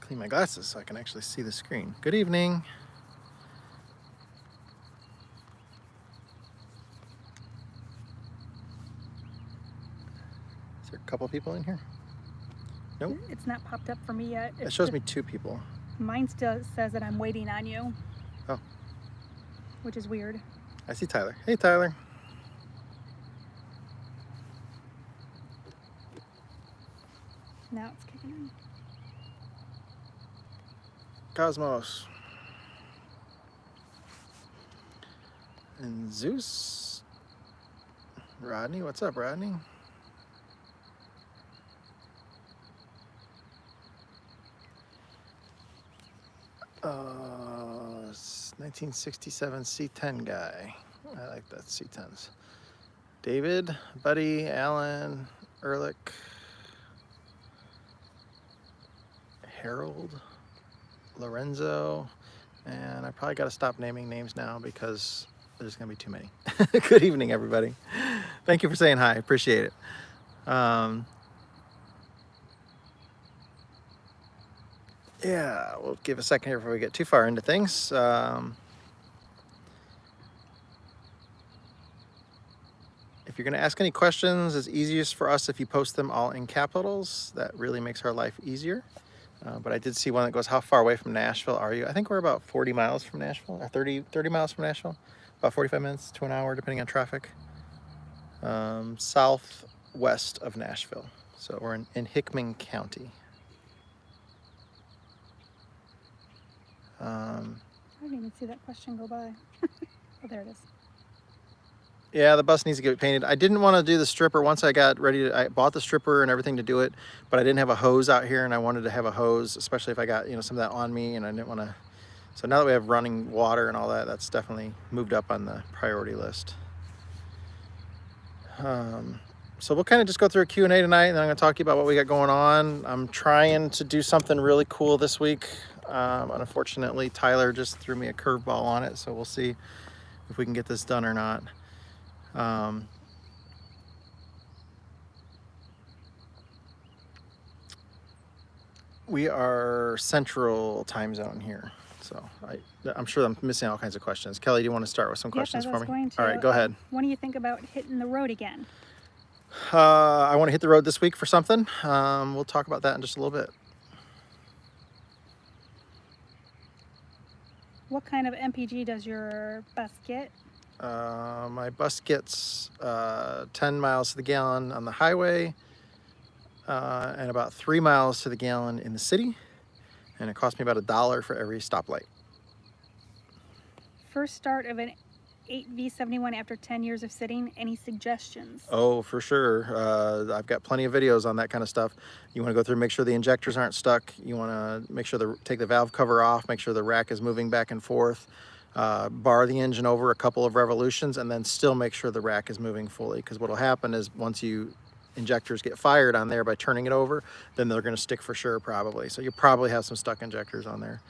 Clean my glasses so I can actually see the screen. Good evening. Is there a couple people in here? Nope. It's not popped up for me yet. It shows me 2 people. Mine still says that I'm waiting on you. Oh. Which is weird. I see Tyler. Hey, Tyler. Now it's kicking in. Cosmos. And Zeus. Rodney, what's up, Rodney? 1967 C10 guy. I like that C10s. David, Buddy, Alan, Ehrlich, Harold, Lorenzo, and I probably got to stop naming names now because there's going to be too many. Good evening, everybody. Thank you for saying hi. Appreciate it. Yeah, we'll give a second here before we get too far into things. If you're going to ask any questions, it's easiest for us if you post them all in capitals. That really makes our life easier. But I did see one that goes, how far away from Nashville are you? I think we're about 40 miles from Nashville, or 30 miles from Nashville. About 45 minutes to an hour, depending on traffic. Southwest of Nashville. So we're in Hickman County. I didn't even see that question go by. Oh, there it is. Yeah, the bus needs to get painted. I didn't want to do the stripper once I got ready to, I bought the stripper and everything to do it, but I didn't have a hose out here, and I wanted to have a hose, especially if I got, some of that on me, and I didn't want to. So now that we have running water and all that, that's definitely moved up on the priority list. So we'll kind of just go through a Q&A tonight, and then I'm going to talk to you about what we got going on. I'm trying to do something really cool this week. Unfortunately, Tyler just threw me a curveball on it, so we'll see if we can get this done or not. We are central time zone here, so I'm sure I'm missing all kinds of questions. Kelly, do you want to start with some questions for me? Going to. All right, go ahead. When do you think about hitting the road again? I want to hit the road this week for something. We'll talk about that in just a little bit. What kind of MPG does your bus get? My bus gets 10 miles to the gallon on the highway, and about 3 miles to the gallon in the city, and it costs me about $1 for every stoplight. First start of an 8V71 after 10 years of sitting. Any suggestions? Oh, for sure. I've got plenty of videos on that kind of stuff. You want to go through and make sure the injectors aren't stuck. You want to make sure take the valve cover off, make sure the rack is moving back and forth, bar the engine over a couple of revolutions, and then still make sure the rack is moving fully. Because what will happen is once injectors get fired on there by turning it over, then they're going to stick for sure probably. So you probably have some stuck injectors on there.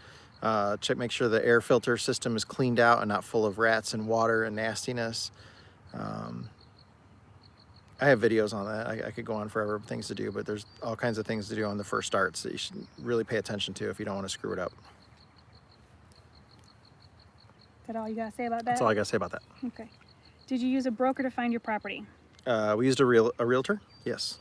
Make sure the air filter system is cleaned out and not full of rats and water and nastiness. I have videos on that. I could go on forever, things to do, but there's all kinds of things to do on the first starts that you should really pay attention to if you don't want to screw it up. Is that all you got to say about that? That's all I got to say about that. Okay. Did you use a broker to find your property? We used a realtor, yes.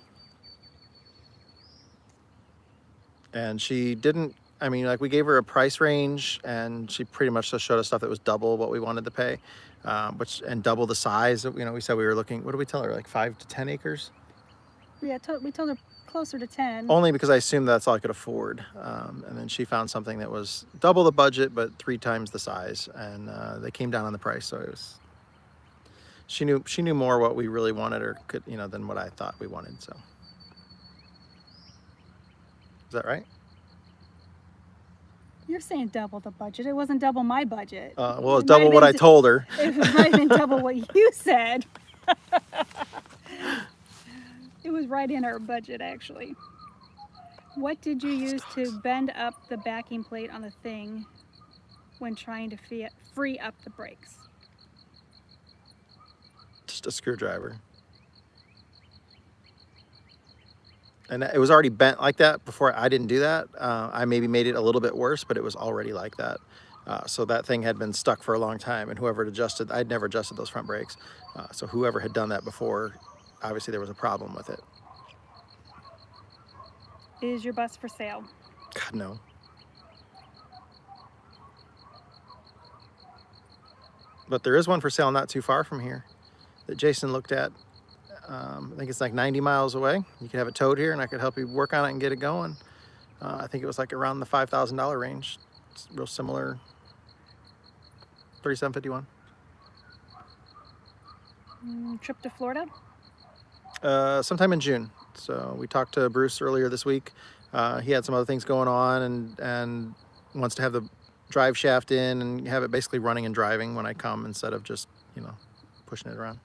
And she didn't, we gave her a price range, and she pretty much just showed us stuff that was double what we wanted to pay, and double the size. We said we were looking, what did we tell her, like 5 to 10 acres? Yeah, we told her closer to 10. Only because I assumed that's all I could afford. And then she found something that was double the budget, but 3 times the size, and they came down on the price. So it was, she knew more what we really wanted, or could, than what I thought we wanted. So is that right? You're saying double the budget. It wasn't double my budget. Well, it's double what I told her. It might have been double what you said. It was right in our budget, actually. What did you use to bend up the backing plate on the thing when trying to free up the brakes? Just a screwdriver. And it was already bent like that before. I didn't do that. I maybe made it a little bit worse, but it was already like that. So that thing had been stuck for a long time, and whoever had adjusted, I'd never adjusted those front brakes. So whoever had done that before, obviously there was a problem with it. Is your bus for sale? God, no. But there is one for sale not too far from here that Jason looked at. I think it's like 90 miles away. You could have it towed here and I could help you work on it and get it going. I think it was like around the $5,000 range. It's real similar. 3751. Trip to Florida? Sometime in June. So we talked to Bruce earlier this week. He had some other things going on and wants to have the drive shaft in and have it basically running and driving when I come instead of just, pushing it around.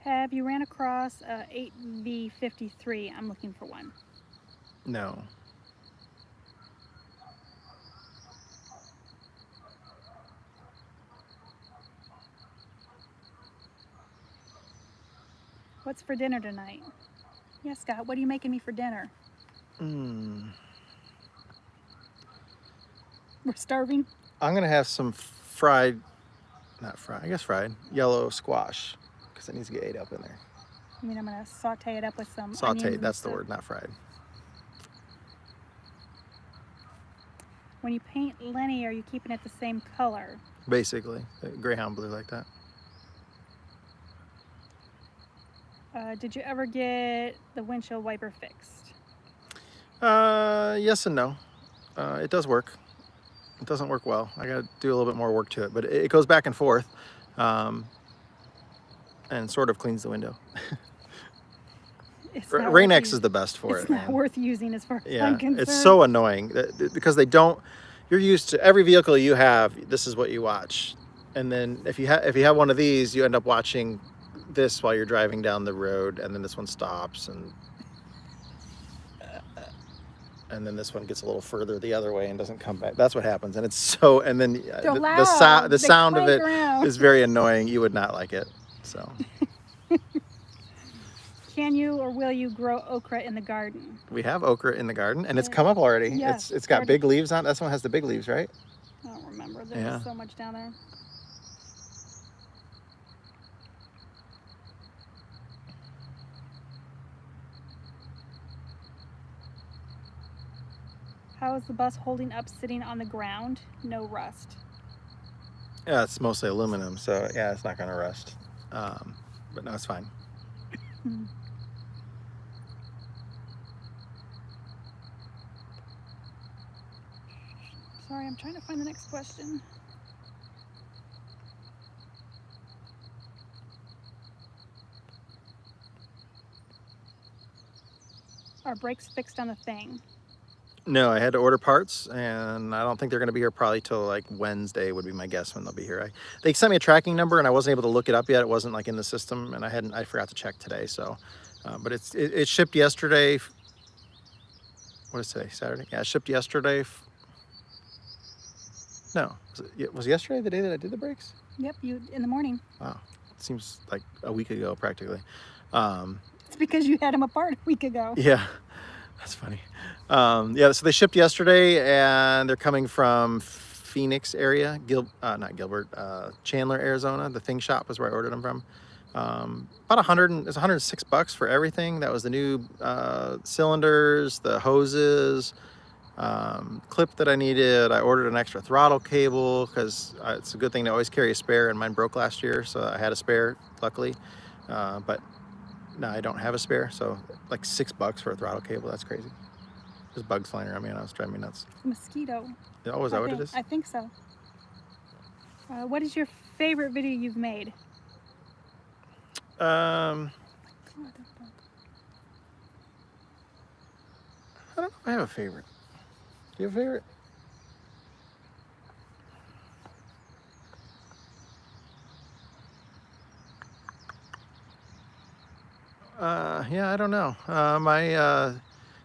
Have you ran across a 8V53? I'm looking for one. No. What's for dinner tonight? Yes, Scott, what are you making me for dinner? Mm. We're starving. I'm going to have some fried yellow squash because it needs to get ate up in there. I mean, I'm going to saute it up with some onions Sauteed, and that's the stuff. word, not fried. When you paint Lenny, are you keeping it the same color? Basically, Greyhound blue like that. Did you ever get the windshield wiper fixed? Yes and no. It does work. It doesn't work well. I got to do a little bit more work to it, but it goes back and forth, and sort of cleans the window. Rain-X is the best for it. It's not worth using as far as I'm concerned. It's so annoying because they don't. You're used to every vehicle you have. This is what you watch, and then if you have one of these, you end up watching this while you're driving down the road, and then this one stops, and then this one gets a little further the other way and doesn't come back. That's what happens, and it's so. And then the sound of it is very annoying. You would not like it. So. Can you or will you grow okra in the garden? We have okra in the garden, and it's come up already. Yes, it's got big leaves on it. That's one has the big leaves, right? I don't remember. There's so much down there. How is the bus holding up sitting on the ground? No rust. Yeah, it's mostly aluminum, so yeah, it's not going to rust. But no, it's fine. Sorry, I'm trying to find the next question. Are brakes fixed on the thing? No, I had to order parts, and I don't think they're going to be here probably till like Wednesday would be my guess when they'll be here. They sent me a tracking number, and I wasn't able to look it up yet. It wasn't like in the system, and I forgot to check today. So, but it shipped yesterday. What is today? Saturday? Yeah, it shipped yesterday. No, was it yesterday the day that I did the brakes? Yep, you in the morning. Wow, it seems like a week ago practically. It's because you had them apart a week ago. Yeah, that's funny. Yeah, so they shipped yesterday, and they're coming from Phoenix area, not Gilbert, Chandler, Arizona. The Thing Shop is where I ordered them from. About it's $106 for everything. That was the new cylinders, the hoses, clip that I needed. I ordered an extra throttle cable because it's a good thing to always carry a spare, and mine broke last year, so I had a spare, luckily. But no, I don't have a spare, so like $6 for a throttle cable. That's crazy. There's bugs flying around me, and it's driving me nuts. It's a mosquito. Oh, is that what it is? I think so. What is your favorite video you've made? I don't know if I have a favorite. Do you have a favorite? Yeah, I don't know.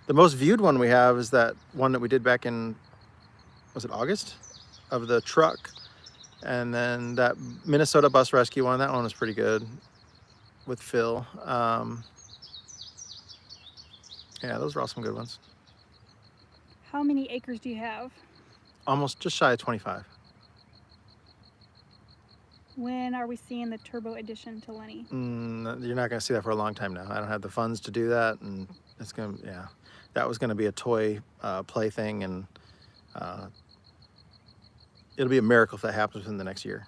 The most viewed one we have is that one that we did back in, was it August? Of the truck. And then that Minnesota bus rescue one, that one was pretty good with Phil. Yeah, those are all some good ones. How many acres do you have? Almost just shy of 25. When are we seeing the turbo addition to Lenny? You're not going to see that for a long time now. I don't have the funds to do that, and it's going to, yeah, that was going to be a toy play thing, and uh, it'll be a miracle if that happens within the next year.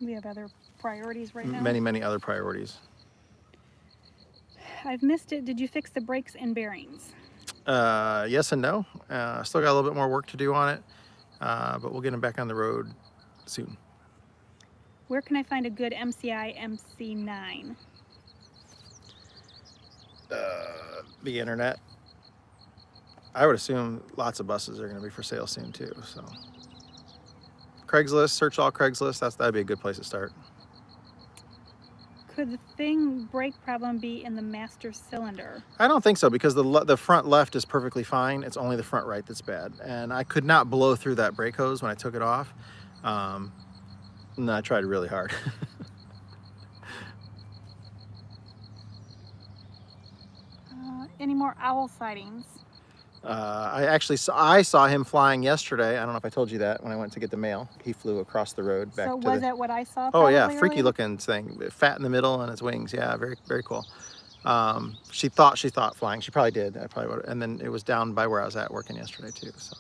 We have other priorities right now. Many other priorities. I've missed it. Did you fix the brakes and bearings? Yes and no. Still got a little bit more work to do on it, but we'll get them back on the road soon. Where can I find a good MCI MC9? The internet. I would assume lots of buses are going to be for sale soon too. So Craigslist, search all Craigslist. That'd be a good place to start. Could the thing brake problem be in the master cylinder? I don't think so, because the front left is perfectly fine. It's only the front right that's bad, and I could not blow through that brake hose when I took it off. And I tried really hard. Any more owl sightings? I saw him flying yesterday. I don't know if I told you that when I went to get the mail. He flew across the road back So to was that what I saw? Oh yeah, probably freaky earlier? looking thing, fat in the middle and his wings. Yeah, very cool. She thought flying. She probably did. I probably would. And then it was down by where I was at working yesterday too. So.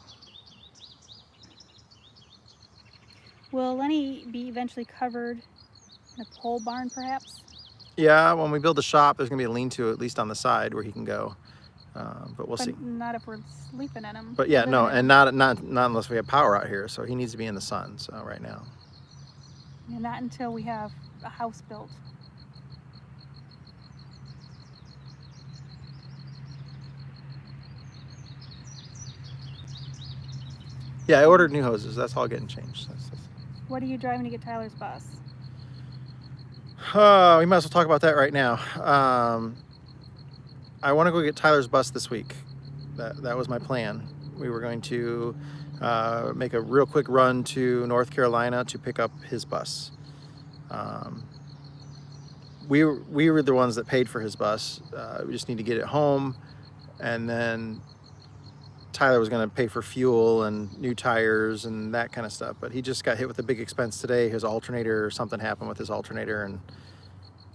Will Lenny be eventually covered in a pole barn, perhaps? Yeah, when we build the shop, there's gonna be a lean-to at least on the side where he can go. But we'll see. Not if we're sleeping in him. But yeah, living no, in and him. not unless we have power out here. So he needs to be in the sun. So right now. And not until we have a house built. Yeah, I ordered new hoses. That's all getting changed. What are you driving to get Tyler's bus? We might as well talk about that right now. I want to go get Tyler's bus this week. That was my plan. We were going to make a real quick run to North Carolina to pick up his bus. We were the ones that paid for his bus. We just need to get it home, and then Tyler was going to pay for fuel and new tires and that kind of stuff. But he just got hit with a big expense today. His alternator, or something happened with his alternator and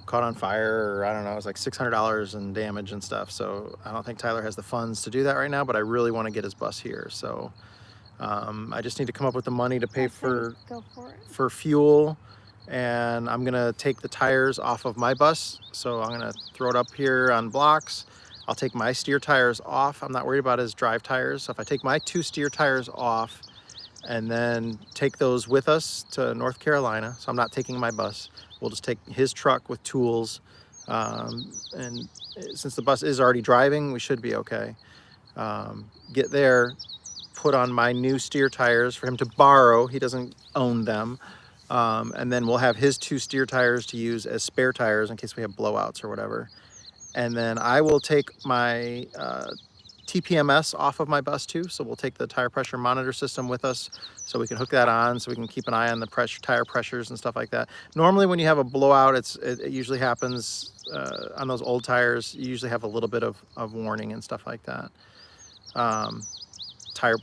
caught on fire, or I don't know, it was like $600 in damage and stuff. So I don't think Tyler has the funds to do that right now, but I really want to get his bus here. So I just need to come up with the money to pay Go for it. for fuel, and I'm gonna take the tires off of my bus. So I'm gonna throw it up here on blocks. I'll take my steer tires off. I'm not worried about his drive tires. So if I take my 2 steer tires off and then take those with us to North Carolina, so I'm not taking my bus, we'll just take his truck with tools. And since the bus is already driving, we should be okay. Get there, put on my new steer tires for him to borrow. He doesn't own them. And then we'll have his 2 steer tires to use as spare tires in case we have blowouts or whatever. And then I will take my TPMS off of my bus too. So we'll take the tire pressure monitor system with us so we can hook that on, so we can keep an eye on the tire pressures and stuff like that. Normally when you have a blowout, it usually happens on those old tires. You usually have a little bit of warning and stuff like that. Tire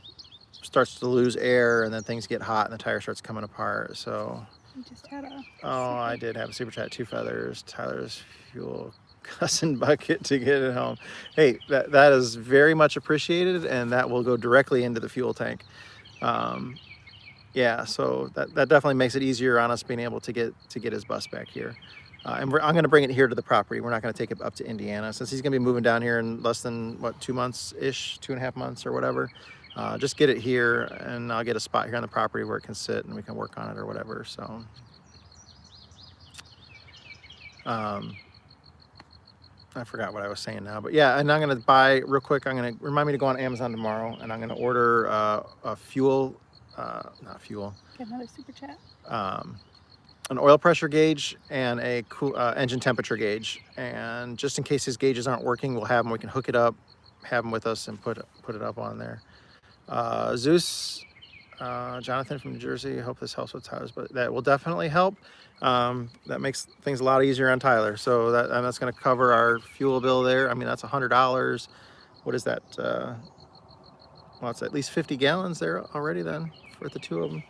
starts to lose air, and then things get hot and the tire starts coming apart. So You just had a. I did have a super chat, 2 feathers, Tyler's fuel cousin bucket to get it home. Hey, that is very much appreciated, and that will go directly into the fuel tank. Yeah, so that definitely makes it easier on us being able to get his bus back here. And I'm going to bring it here to the property. We're not going to take it up to Indiana, since he's going to be moving down here in less than, what, 2 months-ish, 2.5 months or whatever. Just get it here, and I'll get a spot here on the property where it can sit and we can work on it or whatever. So I forgot what I was saying now, but yeah, and I'm going to buy real quick. Remind me to go on Amazon tomorrow, and I'm going to order a fuel, not fuel, Get another super chat. an oil pressure gauge and a engine temperature gauge. And just in case his gauges aren't working, we'll have them. We can hook it up, have them with us, and put it up on there. Zeus, Jonathan from New Jersey, I hope this helps with tires, but that will definitely help. That makes things a lot easier on Tyler. So that's going to cover our fuel bill there. I mean, that's $100. What is that? Well, it's at least 50 gallons there already then for the two of them.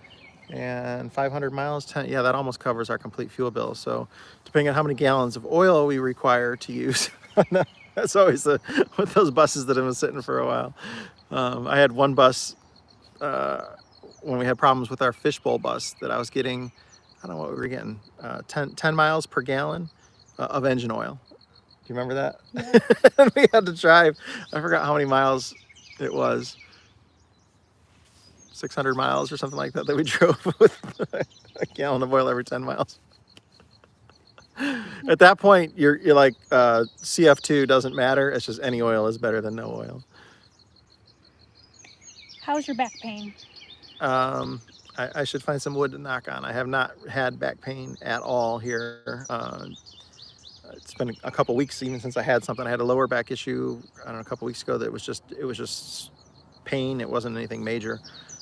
And 500 miles, 10, yeah, that almost covers our complete fuel bill. So depending on how many gallons of oil we require to use, that's always with those buses that have been sitting for a while. I had one bus when we had problems with our fishbowl bus that I was getting, I don't know what we were getting, 10 miles per gallon of engine oil. Do you remember that? Yeah. We had to drive, I forgot how many miles it was. 600 miles or something like that we drove with a gallon of oil every 10 miles. At that point, you're like, CF2 doesn't matter. It's just any oil is better than no oil. How's your back pain? I should find some wood to knock on. I have not had back pain at all here. It's been a couple weeks even since I had something. I had a lower back issue, I don't know, a couple weeks ago that it was just pain. It wasn't anything major.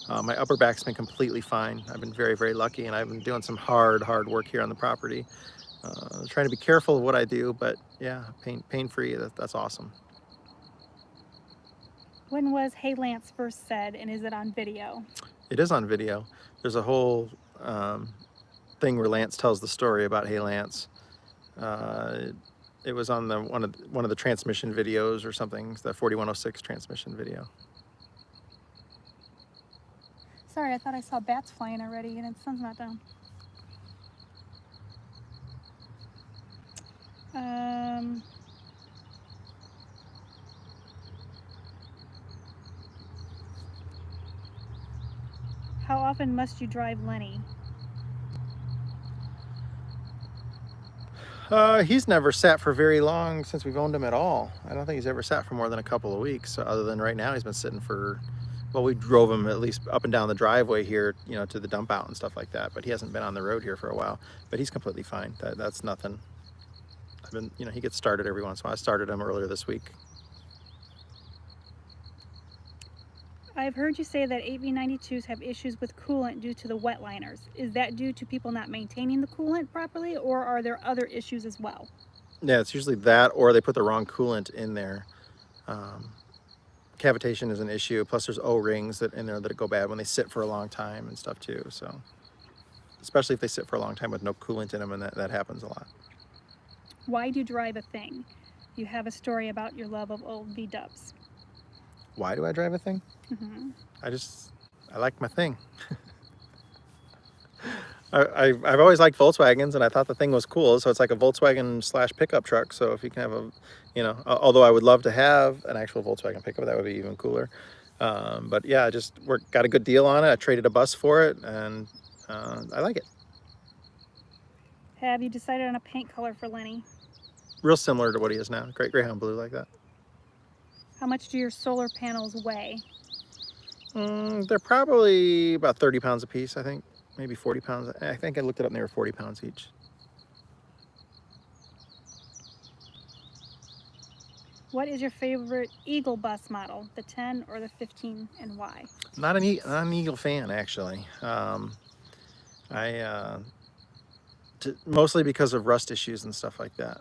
My upper back's been completely fine. I've been very, very lucky, and I've been doing some hard work here on the property. Trying to be careful of what I do, but yeah, pain-free, that's awesome. When was "Hey Lance" first said, and is it on video? It is on video. There's a whole thing where Lance tells the story about Hey Lance. It was on the one of the transmission videos or something, the 4106 transmission video. Sorry, I thought I saw bats flying already, and the sun's not down. How often must you drive Lenny? He's never sat for very long since we've owned him at all. I don't think he's ever sat for more than a couple of weeks, other than right now he's been sitting for, well, we drove him at least up and down the driveway here, you know, to the dump out and stuff like that, but he hasn't been on the road here for a while. But he's completely fine. That's nothing. I've been, you know, he gets started every once in a while. I started him earlier this week. I've heard you say that 8V92s have issues with coolant due to the wet liners. Is that due to people not maintaining the coolant properly, or are there other issues as well? Yeah, it's usually that, or they put the wrong coolant in there. Cavitation is an issue. Plus, there's O-rings that in there that go bad when they sit for a long time and stuff too. So, especially if they sit for a long time with no coolant in them, and that happens a lot. Why do you drive a thing? You have a story about your love of old V-dubs. Why do I drive a thing? Mm-hmm. I like my thing. I've always liked Volkswagens, and I thought the thing was cool. So it's like a Volkswagen / pickup truck. So if you can have a, you know, although I would love to have an actual Volkswagen pickup, that would be even cooler. But yeah, got a good deal on it. I traded a bus for it, and I like it. Have you decided on a paint color for Lenny? Real similar to what he is now. Great Greyhound blue like that. How much do your solar panels weigh? They're probably about 30 pounds a piece, I think. Maybe 40 pounds. I think I looked it up and they were 40 pounds each. What is your favorite Eagle bus model, the 10 or the 15, and why? Not an Eagle fan, actually. Mostly because of rust issues and stuff like that.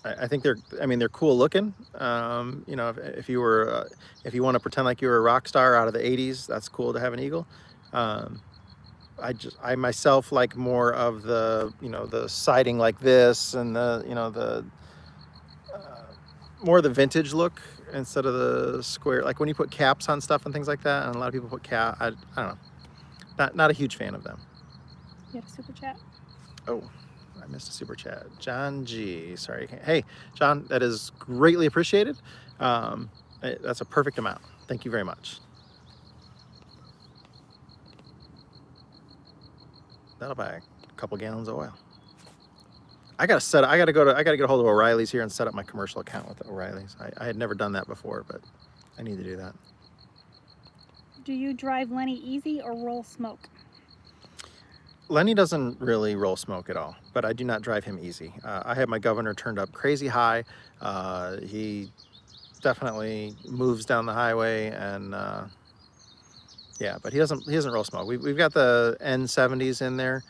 I think they're cool looking. You know, if you want to pretend like you were a rock star out of the 80s, that's cool to have an Eagle. I myself like more of the, you know, the siding like this, and the, you know, the more of the vintage look instead of the square, like when you put caps on stuff and things like that, and a lot of people put I don't know, not a huge fan of them. You have a super chat? Oh, I missed a super chat. John G. Sorry. Hey, John, that is greatly appreciated. That's a perfect amount. Thank you very much. That'll buy a couple gallons of oil. I gotta get a hold of O'Reilly's here and set up my commercial account with O'Reilly's. I had never done that before, but I need to do that. Do you drive Lenny easy or roll smoke? Lenny doesn't really roll smoke at all, but I do not drive him easy. I have my governor turned up crazy high. He definitely moves down the highway, and Yeah, but he doesn't roll smoke. We've got the N70s in there.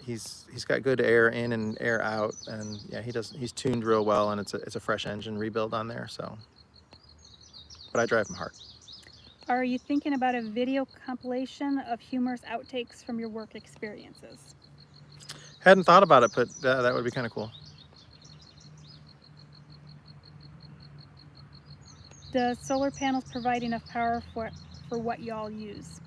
He's got good air in and air out, and yeah, he's tuned real well, and it's a fresh engine rebuild on there. So, but I drive him hard. Are you thinking about a video compilation of humorous outtakes from your work experiences? Hadn't thought about it, but that would be kind of cool. Does solar panels provide enough power for what y'all use?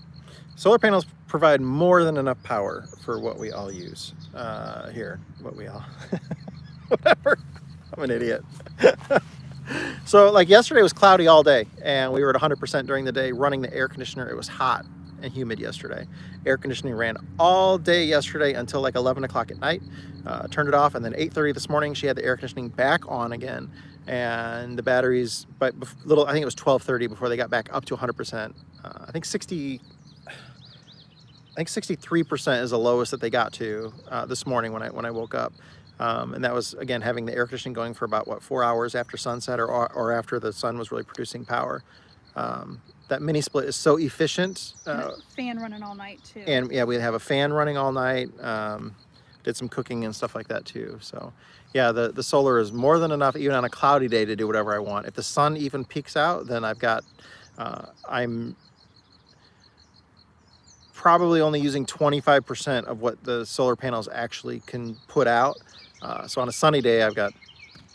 Solar panels provide more than enough power for what we all use. What we all, whatever. I'm an idiot. So like yesterday was cloudy all day, and we were at 100% during the day running the air conditioner. It was hot and humid yesterday. Air conditioning ran all day yesterday until like 11 o'clock at night. Turned it off, and then 8:30 this morning she had the air conditioning back on again, and the batteries, but I think it was 12:30 before they got back up to 100%. I think 63% is the lowest that they got to this morning when I woke up. And that was, again, having the air conditioning going for about, 4 hours after sunset or after the sun was really producing power. That mini split is so efficient. Fan running all night too. And yeah, we have a fan running all night. Did some cooking and stuff like that too. So yeah, the solar is more than enough even on a cloudy day to do whatever I want. If the sun even peeks out, then I'm probably only using 25% of what the solar panels actually can put out. So on a sunny day, I've got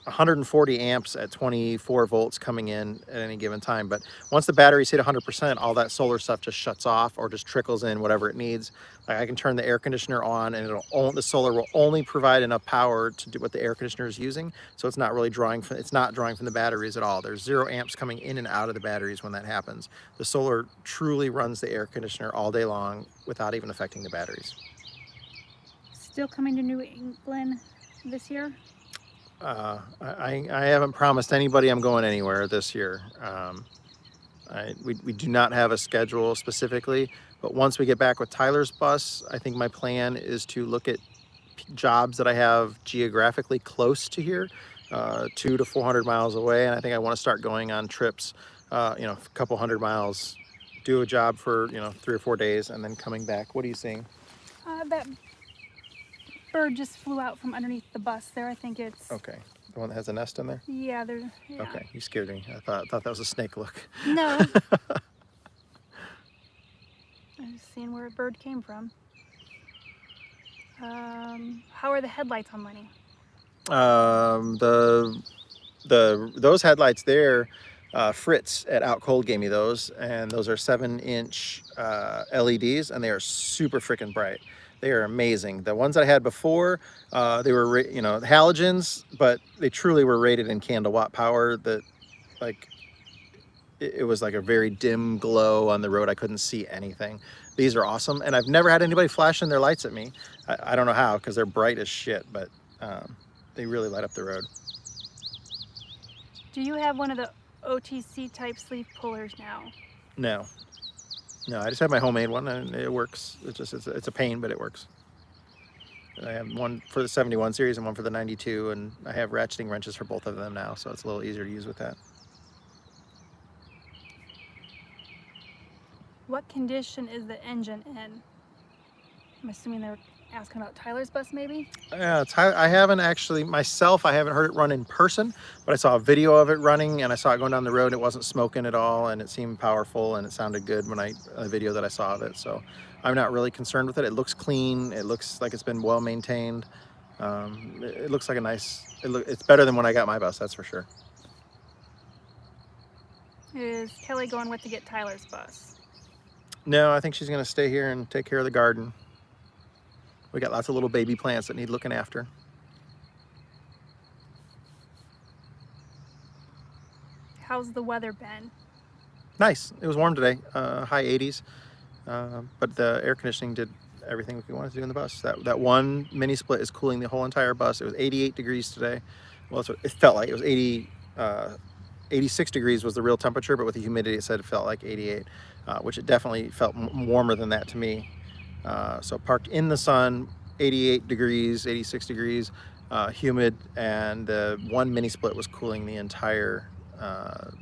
140 amps at 24 volts coming in at any given time. But once the batteries hit 100%, all that solar stuff just shuts off or just trickles in whatever it needs. Like I can turn the air conditioner on, and the solar will only provide enough power to do what the air conditioner is using. So it's not drawing from the batteries at all. There's 0 amps coming in and out of the batteries when that happens. The solar truly runs the air conditioner all day long without even affecting the batteries. Still coming to New England this year? I haven't promised anybody I'm going anywhere this year. We do not have a schedule specifically, but once we get back with Tyler's bus, I think my plan is to look at jobs that I have geographically close to here, 200 to 400 miles away, and I think I want to start going on trips, a couple hundred miles, do a job for 3 or 4 days, and then coming back. What are you seeing? That bird just flew out from underneath the bus there. I think it's... Okay, the one that has a nest in there? Yeah, there's... Yeah. Okay, you scared me. I thought that was a snake look. No. I'm just seeing where a bird came from. How are the headlights on Lenny? Those headlights there, Fritz at Out Cold gave me those, and those are 7-inch LEDs, and they are super freaking bright. They are amazing. The ones that I had before, they were halogens, but they truly were rated in candle watt power. That like it was like a very dim glow on the road. I couldn't see anything. These are awesome, and I've never had anybody flashing their lights at me. I don't know how, because they're bright as shit, but they really light up the road. Do you have one of the OTC type sleeve pullers now? No, I just have my homemade one, and it works. It's a pain, but it works. I have one for the 71 series and one for the 92, and I have ratcheting wrenches for both of them now, so it's a little easier to use with that. What condition is the engine in? I'm assuming they're asking about Tyler's bus, maybe? Yeah, I haven't actually, myself, I haven't heard it run in person, but I saw a video of it running, and I saw it going down the road. It wasn't smoking at all, and it seemed powerful, and it sounded good when a video that I saw of it. So I'm not really concerned with it. It looks clean. It looks like it's been well maintained. It looks like it's better than when I got my bus, that's for sure. Is Kelly going with to get Tyler's bus? No, I think she's going to stay here and take care of the garden. We got lots of little baby plants that need looking after. How's the weather been? Nice. It was warm today, high 80s, but the air conditioning did everything we wanted to do in the bus. That one mini split is cooling the whole entire bus. It was 88 degrees today. Well, that's what it felt like. It was 86 degrees was the real temperature, but with the humidity it said it felt like 88, which it definitely felt warmer than that to me. So parked in the sun, 88 degrees, 86 degrees, humid, and the one mini split was cooling the entire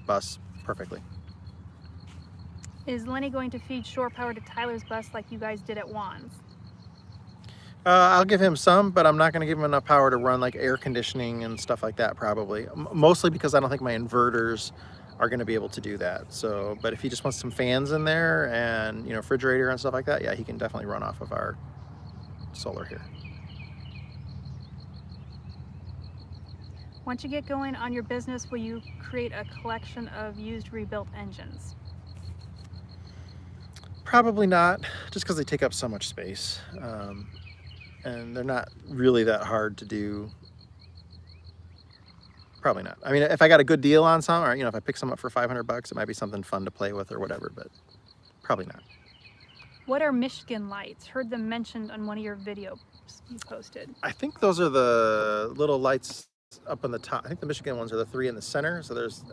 bus perfectly. Is Lenny going to feed shore power to Tyler's bus like you guys did at Juan's? I'll give him some, but I'm not going to give him enough power to run like air conditioning and stuff like that probably. Mostly because I don't think my inverters are going to be able to do that. So, but if he just wants some fans in there and, you know, refrigerator and stuff like that, yeah, he can definitely run off of our solar here. Once you get going on your business, will you create a collection of used rebuilt engines? Probably not, just because they take up so much space. And they're not really that hard to do. Probably not. I mean, if I got a good deal on some, or, you know, if I pick some up for 500 bucks, it might be something fun to play with or whatever, but probably not. What are Michigan lights? Heard them mentioned on one of your videos you posted. I think those are the little lights up on the top. I think the Michigan ones are the 3 in the center. So there's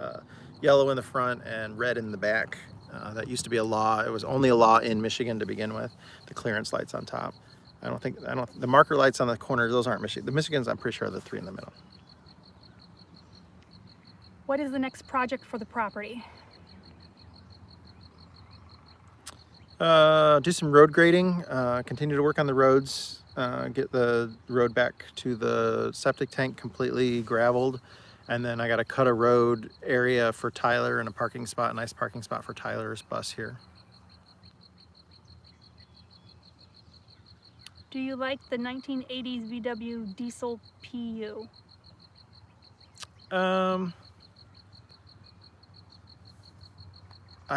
yellow in the front and red in the back. That used to be a law. It was only a law in Michigan to begin with. The clearance lights on top. The marker lights on the corner, those aren't Michigan. The Michigans, I'm pretty sure, are the 3 in the middle. What is the next project for the property? Do some road grading, continue to work on the roads, get the road back to the septic tank completely graveled, and then I got to cut a road area for Tyler and a parking spot, a nice parking spot for Tyler's bus here. Do you like the 1980s VW diesel PU? I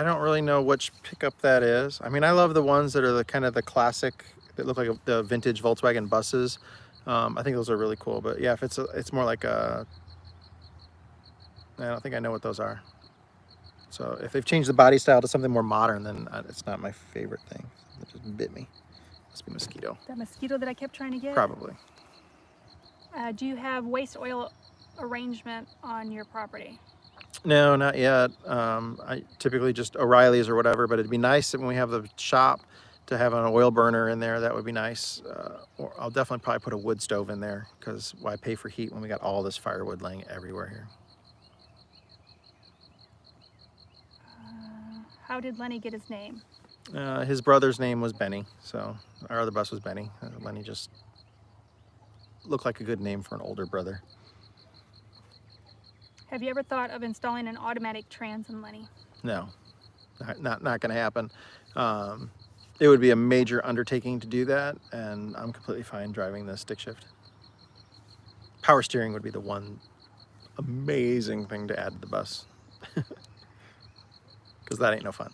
don't really know which pickup that is. I mean, I love the ones that are the kind of the classic, that look like the vintage Volkswagen buses. I think those are really cool. But yeah, if it's more like a, I don't think I know what those are. So if they've changed the body style to something more modern, then it's not my favorite thing. It just bit me. Must be mosquito. That mosquito that I kept trying to get? Probably. Do you have waste oil arrangement on your property? No, not yet. I typically just O'Reilly's or whatever, but it'd be nice when we have the shop to have an oil burner in there. That would be nice. Or I'll definitely probably put a wood stove in there, because why pay for heat when we got all this firewood laying everywhere here? How did Lenny get his name? His brother's name was Benny, so our other bus was Benny. Lenny just looked like a good name for an older brother. Have you ever thought of installing an automatic trans in Lenny? No, not going to happen. It would be a major undertaking to do that, and I'm completely fine driving the stick shift. Power steering would be the one amazing thing to add to the bus, because that ain't no fun.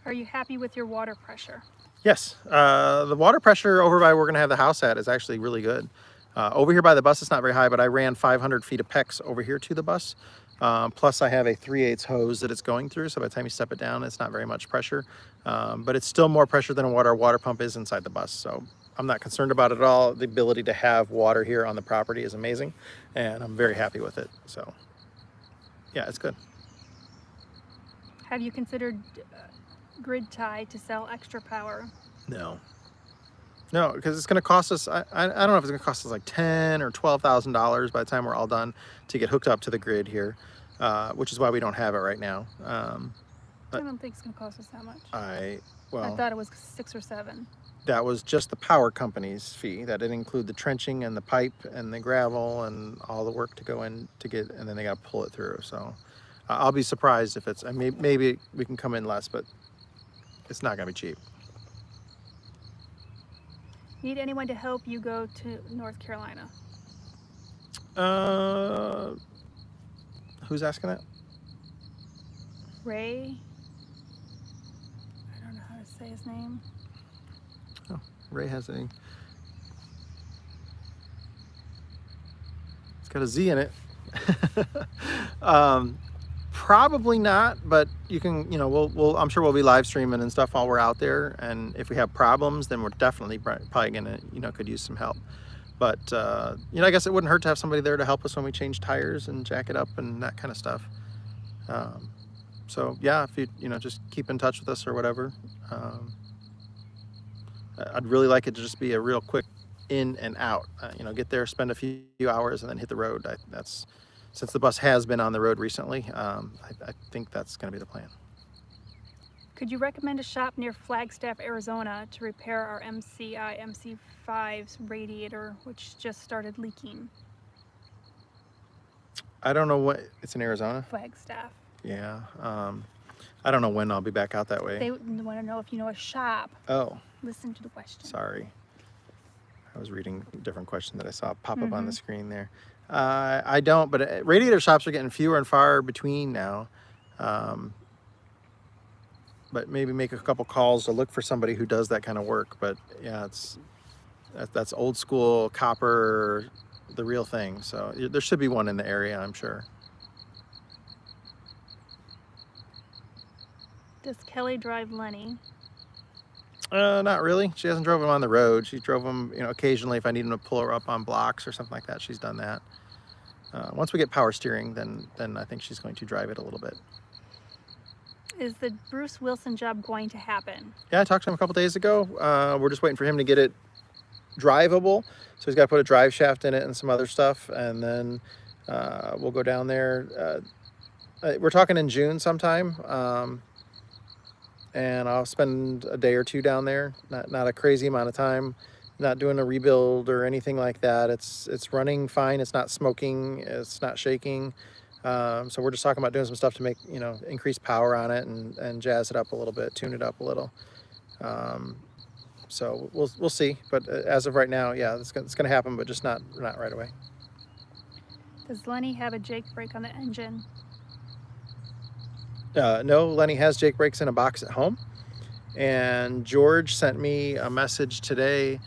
Are you happy with your water pressure? Yes, the water pressure over by where we're going to have the house at is actually really good. Over here by the bus, it's not very high, but I ran 500 feet of PEX over here to the bus. Plus I have a 3/8 hose that it's going through, so by the time you step it down, it's not very much pressure. But it's still more pressure than what our water pump is inside the bus. So I'm not concerned about it at all. The ability to have water here on the property is amazing, and I'm very happy with it. So yeah, it's good. Have you considered grid tie to sell extra power? No, because it's going to cost us, I don't know if it's going to cost us like $10,000 or $12,000 by the time we're all done to get hooked up to the grid here, which is why we don't have it right now. I don't think it's going to cost us that much. I Well, thought it was 6 or 7. that was just the power company's fee. That didn't include the trenching and the pipe and the gravel and all the work to go in to get, and then they got to pull it through. So I'll be surprised if it's, I mean, maybe we can come in less, but it's not going to be cheap. Need anyone to help you go to North Carolina? Who's asking that? Ray? I don't know how to say his name. Oh, Ray has a, it's got a Z in it. Probably not, but you can, you know, I'm sure we'll be live streaming and stuff while we're out there. And if we have problems, then we're definitely probably gonna, you know, could use some help. But, you know, I guess it wouldn't hurt to have somebody there to help us when we change tires and jack it up and that kind of stuff. So yeah, if you know, just keep in touch with us or whatever. I'd really like it to just be a real quick in and out, you know, get there, spend a few hours and then hit the road. Since the bus has been on the road recently, I think that's going to be the plan. Could you recommend a shop near Flagstaff, Arizona to repair our MCI MC5's radiator, which just started leaking? I don't know what, it's in Arizona? Flagstaff. Yeah. I don't know when I'll be back out that way. They want to know if you know a shop. Oh, Listen to the question. sorry. I was reading a different question that I saw pop up on the Mhm. screen there. I don't, but radiator shops are getting fewer and far between now. But maybe make a couple calls to look for somebody who does that kind of work. But yeah, that's old school copper, the real thing. So there should be one in the area, I'm sure. Does Kelly drive Lenny? Not really. She hasn't drove him on the road. She drove him, occasionally if I need him to pull her up on blocks or something like that. She's done that. Once we get power steering, then I think she's going to drive it a little bit. Is the Bruce Wilson job going to happen? Yeah, I talked to him a couple days ago. We're just waiting for him to get it drivable. So he's got to put a drive shaft in it and some other stuff, and then we'll go down there. We're talking in June sometime, and I'll spend a day or two down there. Not a crazy amount of time. Not doing a rebuild or anything like that. It's running fine. It's not smoking. It's not shaking. So we're just talking about doing some stuff to make increase power on it and jazz it up a little bit, tune it up a little. So we'll see. But as of right now, yeah, it's gonna happen, but just not right away. Does Lenny have a Jake brake on the engine? No, Lenny has Jake brakes in a box at home, and George sent me a message today.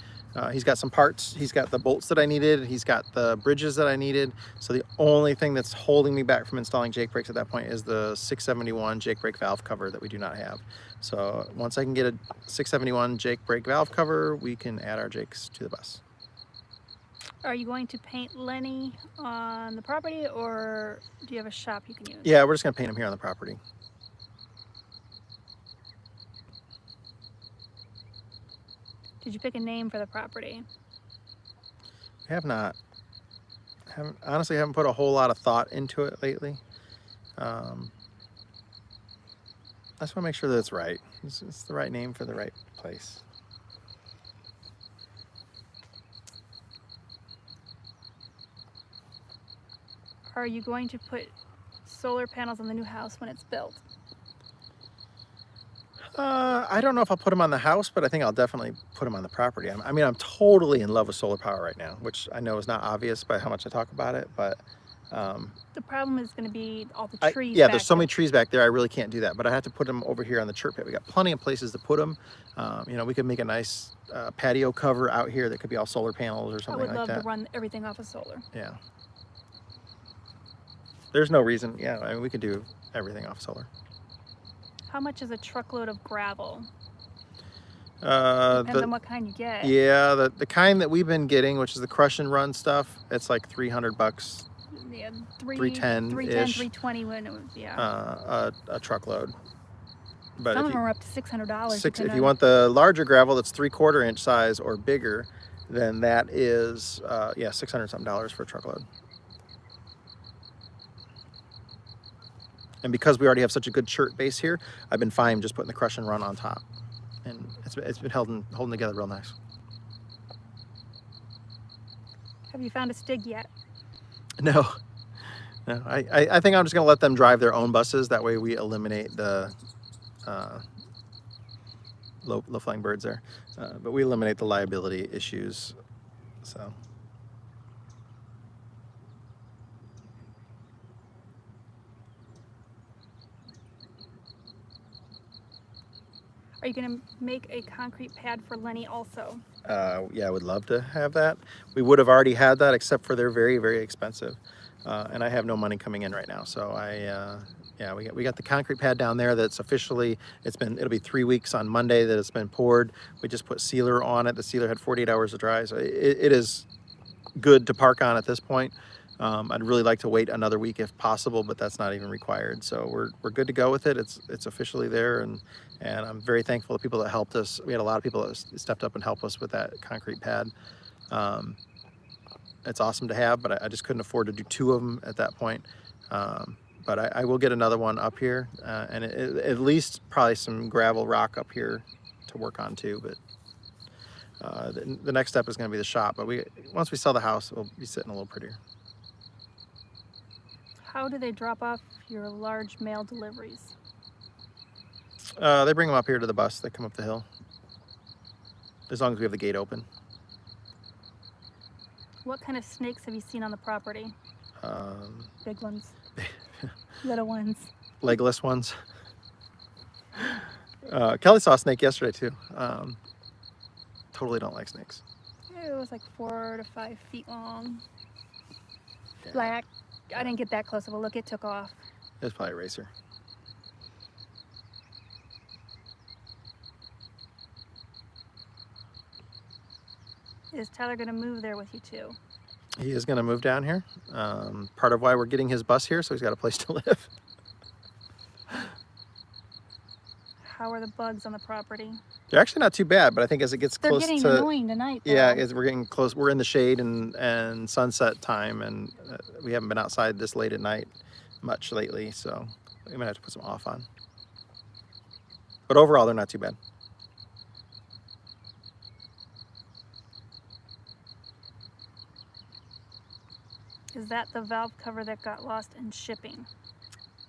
He's got some parts. He's got the bolts that I needed. He's got the bridges that I needed. So the only thing that's holding me back from installing Jake brakes at that point is the 671 Jake brake valve cover that we do not have. So once I can get a 671 Jake brake valve cover, we can add our Jakes to the bus. Are you going to paint Lenny on the property, or do you have a shop you can use? Yeah, we're just gonna paint him here on the property. Did you pick a name for the property? I have not. Honestly haven't put a whole lot of thought into it lately. I just want to make sure that it's right. It's the right name for the right place. Are you going to put solar panels on the new house when it's built? I don't know if I'll put them on the house, but I think I'll definitely put them on the property. I'm totally in love with solar power right now, which I know is not obvious by how much I talk about it, but the problem is going to be all the trees. Yeah, there's so many trees back there. I really can't do that, but I have to put them over here on the chirp pit. We got plenty of places to put them. We could make a nice patio cover out here that could be all solar panels or something like that. I would love to run everything off of solar. Yeah. There's no reason. Yeah, I mean, we could do everything off solar. How much is a truckload of gravel? Depends on what kind you get. Yeah, the kind that we've been getting, which is the crush and run stuff, it's like $300. Yeah, 310 320 when it was, yeah. A truckload. But some of them are up to $600. If you want the larger gravel that's 3/4 inch size or bigger, then that is $600 something for a truckload. And because we already have such a good chert base here, I've been fine just putting the crush and run on top, and it's been holding together real nice. Have you found a Stig yet? No. I think I'm just gonna let them drive their own buses. That way we eliminate the low flying birds there, but we eliminate the liability issues. So. Are you going to make a concrete pad for Lenny also? Yeah, I would love to have that. We would have already had that, except for they're very, very expensive, and I have no money coming in right now. So we got the concrete pad down there. That's officially it'll be 3 weeks on Monday that it's been poured. We just put sealer on it. The sealer had 48 hours to dry, so it is good to park on at this point. I'd really like to wait another week if possible, but that's not even required. So we're good to go with it. It's officially there, and I'm very thankful to people that helped us. We had a lot of people that stepped up and helped us with that concrete pad. It's awesome to have, but I just couldn't afford to do 2 of them at that point. But I will get another one up here, and at least probably some gravel rock up here to work on too. But the next step is going to be the shop. But once we sell the house, we'll be sitting a little prettier. How do they drop off your large mail deliveries? They bring them up here to the bus. They come up the hill. As long as we have the gate open. What kind of snakes have you seen on the property? Big ones. Little ones. Legless ones. Kelly saw a snake yesterday too. Totally don't like snakes. It was like 4 to 5 feet long. Yeah. Black. I didn't get that close of a look. It took off. It was probably a racer. Is Tyler going to move there with you too? He is going to move down here. Part of why we're getting his bus here, so he's got a place to live. How are the bugs on the property? They're actually not too bad, but I think as it gets They're close getting to annoying tonight, though. yeah, as we're getting close, we're in the shade and sunset time, and we haven't been outside this late at night much lately, so we might have to put some off on. But overall, they're not too bad. Is that the valve cover that got lost in shipping?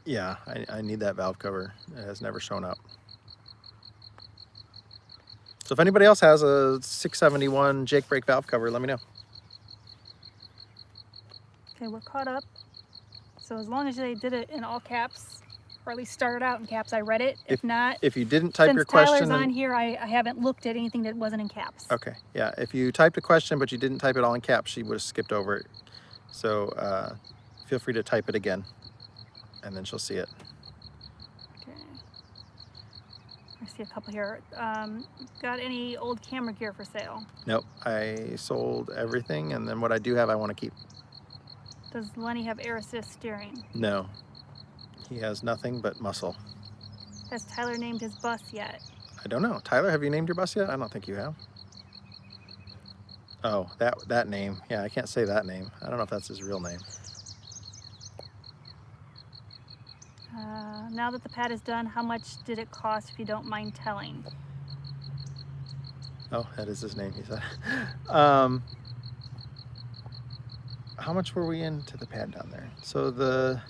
Yeah, I need that valve cover. It has never shown up. So if anybody else has a 671 Jake brake valve cover, let me know. Okay, we're caught up. So as long as they did it in all caps, or at least started out in caps, I read it. If not, if you didn't type since your question, Tyler's on here, I haven't looked at anything that wasn't in caps. okay, yeah. If you typed a question but you didn't type it all in caps, she would have skipped over it. So feel free to type it again, and then she'll see it. Okay. I see a couple here. Got any old camera gear for sale? Nope, I sold everything, and then what I do have, I want to keep. Does Lenny have air assist steering? No, he has nothing but muscle. Has Tyler named his bus yet? I don't know. Tyler, have you named your bus yet? I don't think you have. Oh, that name. Yeah, I can't say that name. I don't know if that's his real name. Now that the pad is done, how much did it cost, if you don't mind telling? Oh, that is his name, he said. How much were we into the pad down there? So the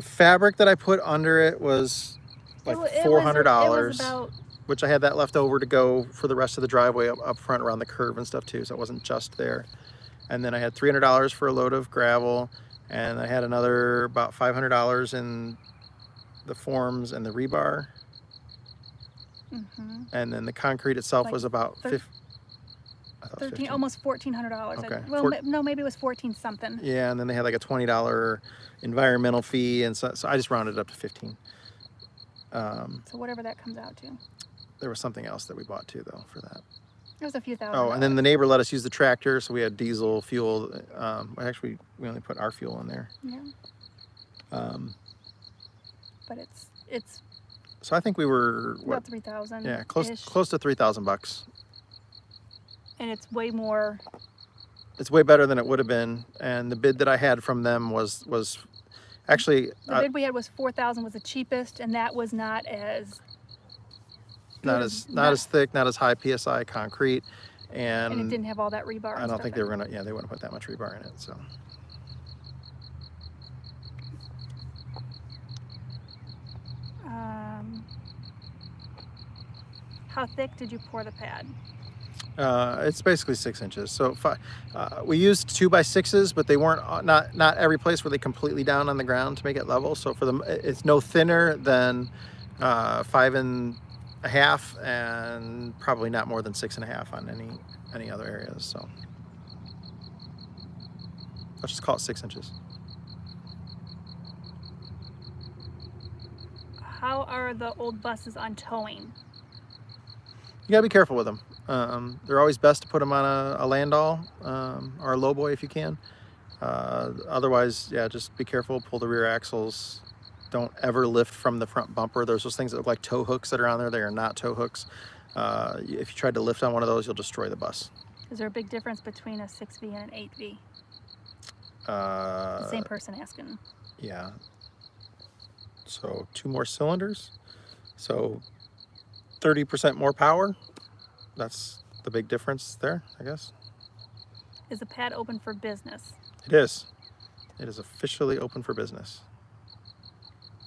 fabric that I put under it was like $400. About, which I had that left over to go for the rest of the driveway up front around the curve and stuff too, so it wasn't just there. And then I had $300 for a load of gravel, and I had another about $500 in the forms and the rebar. mm-hmm. And then the concrete itself was about 13, almost $1,400. Okay. Well, no, maybe it was 14 something. Yeah, and then they had like a $20 environmental fee, and so I just rounded it up to 15. So whatever that comes out to. There was something else that we bought too, though, for that. It was a few thousand. Oh, and then the neighbor let us use the tractor, so we had diesel fuel. Actually, we only put our fuel in there. Yeah. But it's. So I think we were what? About 3,000. Yeah, close to $3,000. And it's way more. It's way better than it would have been, and the bid that I had from them was actually the bid we had was 4,000 was the cheapest, and that was not as. Not as thick, not as high PSI concrete, and it didn't have all that rebar. I don't think they were gonna. Yeah, they wouldn't put that much rebar in it. So. How thick did you pour the pad? It's basically 6 inches. So we used 2x6s, but they weren't not every place were they completely down on the ground to make it level. So for them, it's no thinner than 5 1/2, and probably not more than 6 1/2 on any other areas. So let's just call it 6 inches. How are the old buses on towing? You gotta be careful with them. They're always best to put them on a landau or a lowboy if you can. Otherwise, yeah, just be careful. Pull the rear axles. Don't ever lift from the front bumper. There's those things that look like tow hooks that are on there. They are not tow hooks. If you tried to lift on one of those, you'll destroy the bus. Is there a big difference between a 6V and an 8V? The same person asking. Yeah. So 2 more cylinders. So 30% more power. That's the big difference there, I guess. Is the pad open for business? It is. It is officially open for business.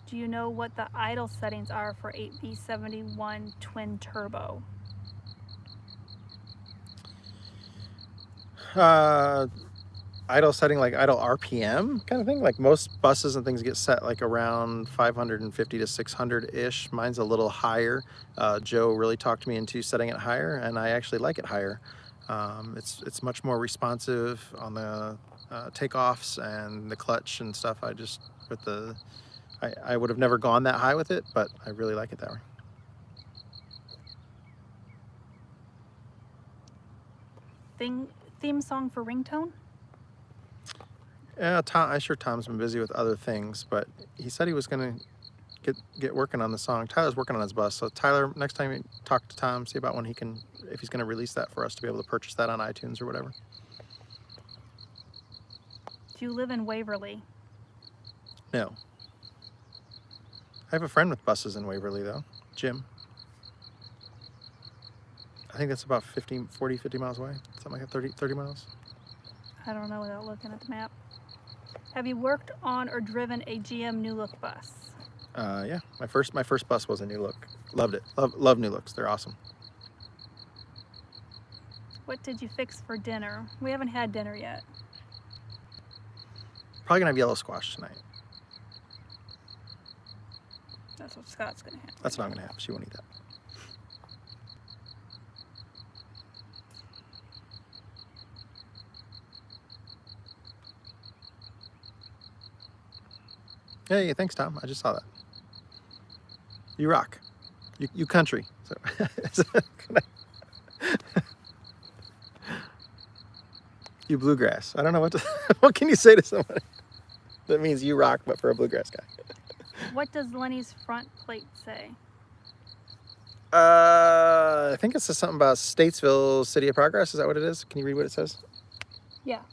Do you know what the idle settings are for 8V71 twin turbo? Idle setting, like idle RPM kind of thing. Like most buses and things get set like around 550 to 600-ish. Mine's a little higher. Joe really talked me into setting it higher, and I actually like it higher. It's much more responsive on the takeoffs and the clutch and stuff. I would have never gone that high with it, but I really like it that way. Theme song for ringtone? Yeah, I'm sure Tom's been busy with other things, but he said he was going to get working on the song. Tyler's working on his bus, so Tyler, next time you talk to Tom, see about when if he's going to release that for us to be able to purchase that on iTunes or whatever. Do you live in Waverly? No. I have a friend with buses in Waverly, though, Jim. I think that's about 50 miles away, something like that, 30 miles. I don't know without looking at the map. Have you worked on or driven a GM New Look bus? Yeah, my first bus was a New Look. Loved it. Love New Looks. They're awesome. What did you fix for dinner? We haven't had dinner yet. Probably gonna have yellow squash tonight. That's what Scott's gonna have. That's what I'm gonna have. She won't eat that. Hey, thanks, Tom. I just saw that. You rock. You country. So, you bluegrass. I don't know what can you say to somebody that means you rock, but for a bluegrass guy. What does Lenny's front plate say? I think it says something about Statesville, City of Progress. Is that what it is? Can you read what it says? Yeah.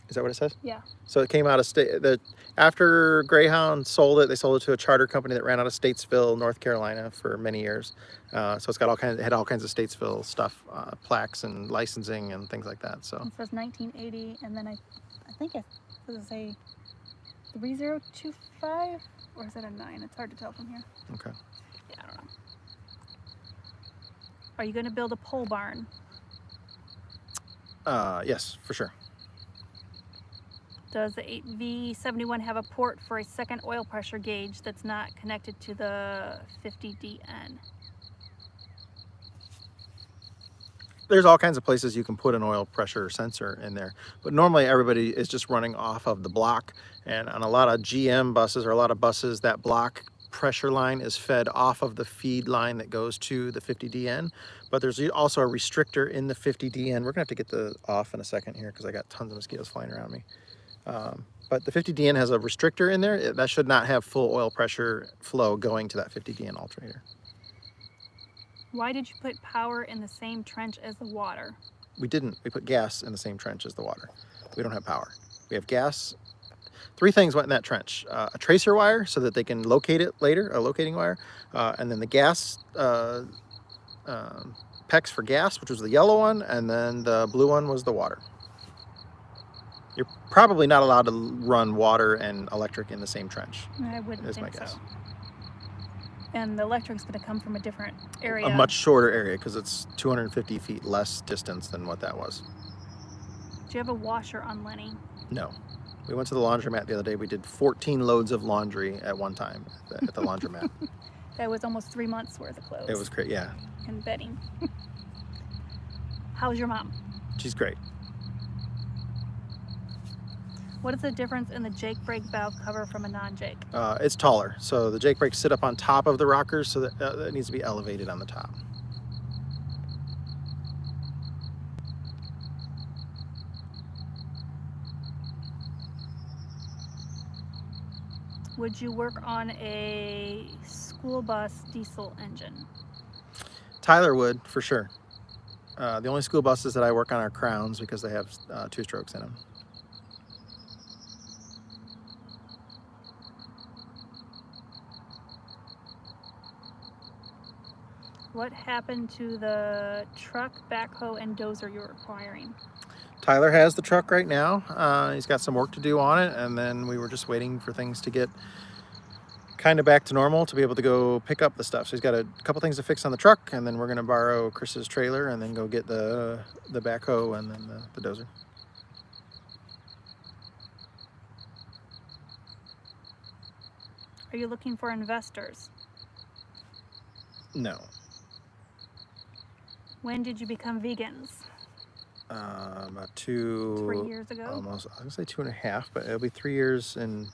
Is that what it says? Yeah. So it came out of after Greyhound sold it, they sold it to a charter company that ran out of Statesville, North Carolina for many years. So it's got had all kinds of Statesville stuff, plaques and licensing and things like that. So it says 1980, and then I think does it say 3025, or is it a 9? It's hard to tell from here. Okay. Yeah, I don't know. Are you going to build a pole barn? Yes, for sure. Does the 8V71 have a port for a second oil pressure gauge that's not connected to the 50DN? There's all kinds of places you can put an oil pressure sensor in there, but normally everybody is just running off of the block, and on a lot of GM buses or a lot of buses, that block pressure line is fed off of the feed line that goes to the 50DN, but there's also a restrictor in the 50DN. We're gonna have to get the off in a second here because I got tons of mosquitoes flying around me. But the 50DN has a restrictor in there. That should not have full oil pressure flow going to that 50DN alternator. Why did you put power in the same trench as the water? We didn't. We put gas in the same trench as the water. We don't have power. We have gas. 3 things went in that trench. A tracer wire so that they can locate it later, a locating wire, and then the gas PEX for gas, which was the yellow one, and then the blue one was the water. You're probably not allowed to run water and electric in the same trench. I wouldn't is my think guess. so. And the electric's going to come from a different area. A much shorter area because it's 250 feet less distance than what that was. Do you have a washer on Lenny? No. We went to the laundromat the other day. We did 14 loads of laundry at one time at the laundromat. That was almost 3 months worth of clothes. It was great, yeah. And bedding. How's your mom? She's great. What is the difference in the Jake brake valve cover from a non-Jake? It's taller, so the Jake brakes sit up on top of the rockers, so that it needs to be elevated on the top. Would you work on a school bus diesel engine? Tyler would, for sure. The only school buses that I work on are Crowns because they have 2 strokes in them. What happened to the truck, backhoe, and dozer you were acquiring? Tyler has the truck right now. He's got some work to do on it, and then we were just waiting for things to get kind of back to normal to be able to go pick up the stuff. So he's got a couple things to fix on the truck, and then we're going to borrow Chris's trailer and then go get the backhoe and then the dozer. Are you looking for investors? No. When did you become vegans? About 3 years ago? Almost, I was going to say 2.5, but it'll be 3 years in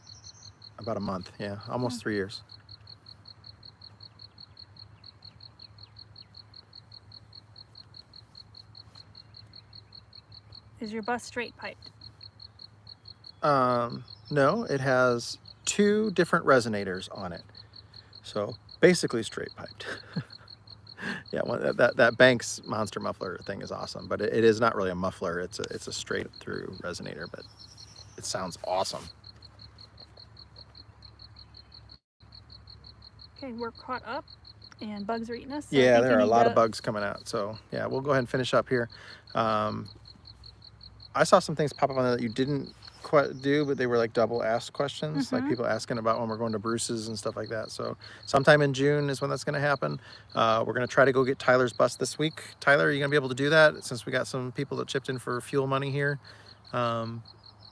about a month. Yeah, almost 3 years. Is your bus straight piped? No, it has 2 different resonators on it. So basically straight piped. Yeah, that Banks monster muffler thing is awesome, but it is not really a muffler. It's a straight through resonator, but it sounds awesome. Okay, we're caught up and bugs are eating us. So Yeah, there are a lot of bugs coming out. So yeah, we'll go ahead and finish up here. I saw some things pop up on there that you didn't quite do, but they were like double asked questions, like people asking about when we're going to Bruce's and stuff like that. So sometime in June is when that's going to happen. We're going to try to go get Tyler's bus this week. Tyler, are you going to be able to do that since we got some people that chipped in for fuel money here? And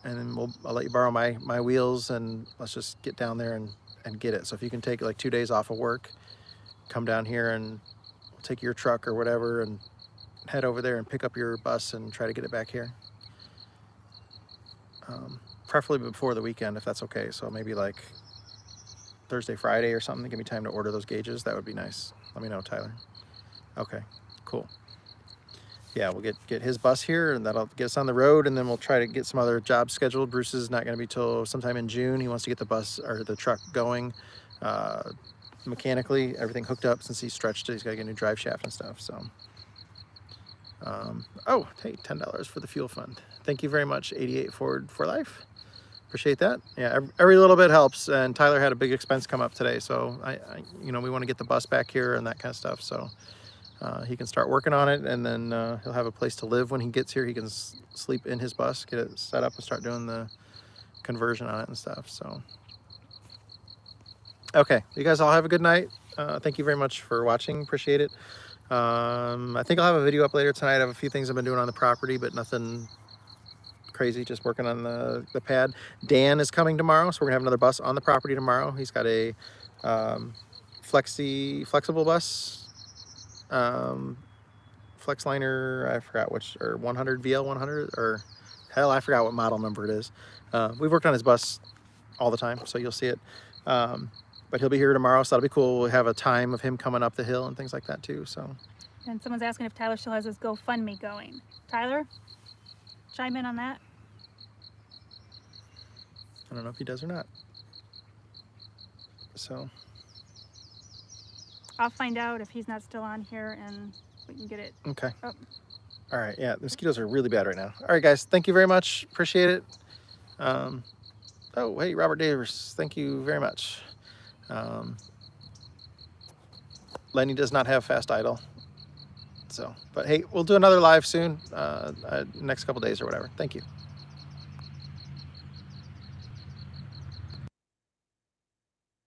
then I'll let you borrow my wheels and let's just get down there and get it. So if you can take like 2 days off of work, come down here and take your truck or whatever and head over there and pick up your bus and try to get it back here. Preferably before the weekend if that's okay. So maybe like Thursday, Friday or something. Give me time to order those gauges. That would be nice. Let me know, Tyler. Okay, cool. Yeah, we'll get his bus here and that'll get us on the road, and then we'll try to get some other jobs scheduled. Bruce is not going to be till sometime in June. He wants to get the bus or the truck going mechanically, everything hooked up since he stretched it. He's got to get a new drive shaft and stuff. So oh, hey, $10 for the fuel fund. Thank you very much, 88 Ford for life. Appreciate that. Yeah, every little bit helps. And Tyler had a big expense come up today, so we want to get the bus back here and that kind of stuff. So he can start working on it, and then he'll have a place to live when he gets here. He can sleep in his bus, get it set up, and start doing the conversion on it and stuff. So okay, you guys all have a good night. Thank you very much for watching. Appreciate it. I think I'll have a video up later tonight. I have a few things I've been doing on the property, but nothing crazy, just working on the pad. Dan is coming tomorrow, so we're gonna have another bus on the property tomorrow. He's got a flexible bus, Flexliner, I forgot which, or 100 VL 100, or hell, I forgot what model number it is. We've worked on his bus all the time, so you'll see it. But he'll be here tomorrow, so that'll be cool. We'll have a time of him coming up the hill and things like that too. So. And someone's asking if Tyler still has his GoFundMe going. Tyler, chime in on that. I don't know if he does or not. So. I'll find out if he's not still on here and we can get it. Okay. Up. All right. Yeah, the mosquitoes are really bad right now. All right, guys. Thank you very much. Appreciate it. Oh, hey, Robert Davis. Thank you very much. Lenny does not have fast idle. So, but hey, we'll do another live soon, next couple days or whatever. Thank you.